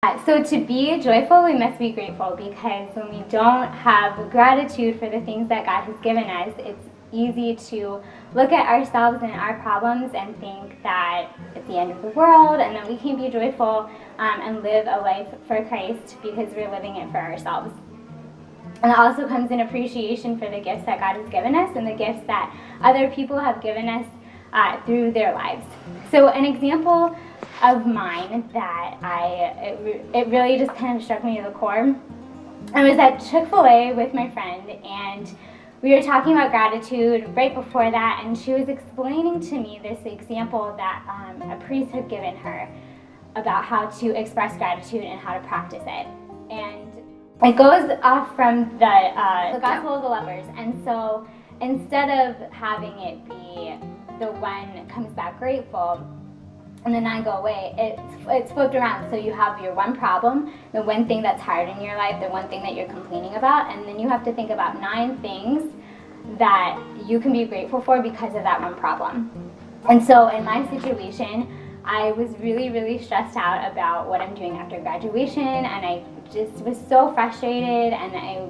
So to be joyful, we must be grateful, because when we don't have gratitude for the things that God has given us, it's easy to look at ourselves and our problems and think that it's the end of the world and that we can't be joyful and live a life for Christ because we're living it for ourselves. And it also comes in appreciation for the gifts that God has given us and the gifts that other people have given us through their lives. So an example of mine that it really just kind of struck me to the core. I was at Chick-fil-A with my friend, and we were talking about gratitude right before that, and she was explaining to me this example that a priest had given her about how to express gratitude and how to practice it. And it goes off from the Gospel of the Lepers, and so instead of having it be the one comes back grateful and the 9 go away, it's flipped around. So you have your one problem, the one thing that's hard in your life, the one thing that you're complaining about, and then you have to think about 9 things that you can be grateful for because of that one problem. And so in my situation, I was really, really stressed out about what I'm doing after graduation, and I just was so frustrated, and I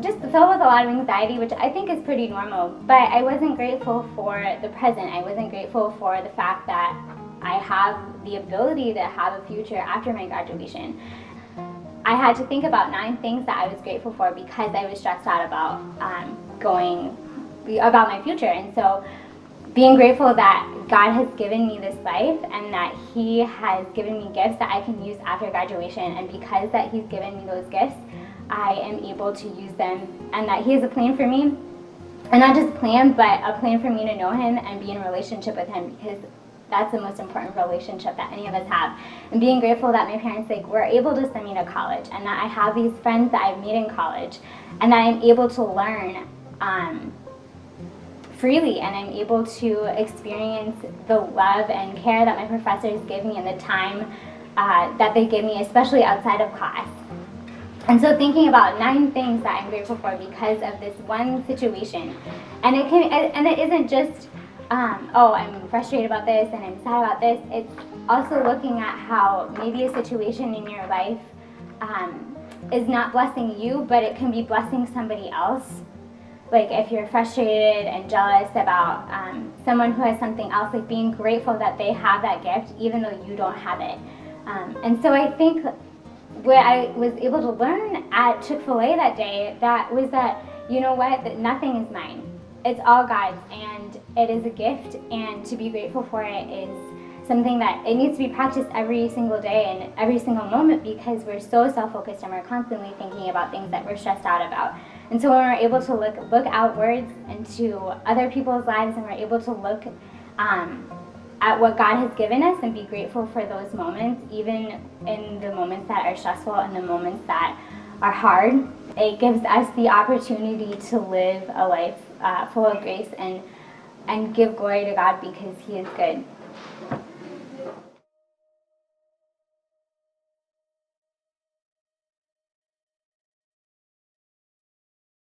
just filled with a lot of anxiety, which I think is pretty normal. But I wasn't grateful for the present. I wasn't grateful for the fact that I have the ability to have a future after my graduation. I had to think about 9 things that I was grateful for because I was stressed out about about my future. And so being grateful that God has given me this life and that He has given me gifts that I can use after graduation, and because that He's given me those gifts, I am able to use them, and that He has a plan for me, and not just a plan, but a plan for me to know Him and be in a relationship with Him, because that's the most important relationship that any of us have. And being grateful that my parents were able to send me to college, and that I have these friends that I've made in college, and that I'm able to learn freely, and I'm able to experience the love and care that my professors give me and the time that they give me, especially outside of class. And so thinking about 9 things that I'm grateful for because of this one situation, and it isn't just oh, I'm frustrated about this and I'm sad about this. It's also looking at how maybe a situation in your life is not blessing you, but it can be blessing somebody else. Like if you're frustrated and jealous about someone who has something else, like being grateful that they have that gift even though you don't have it. And so I think what I was able to learn at Chick-fil-A that day, that was that, you know what, that nothing is mine. It's all God's, and it is a gift, and to be grateful for it is something that it needs to be practiced every single day and every single moment, because we're so self-focused and we're constantly thinking about things that we're stressed out about. And so when we're able to look outwards into other people's lives, and we're able to look at what God has given us and be grateful for those moments, even in the moments that are stressful and the moments that are hard, it gives us the opportunity to live a life full of grace and give glory to God because He is good.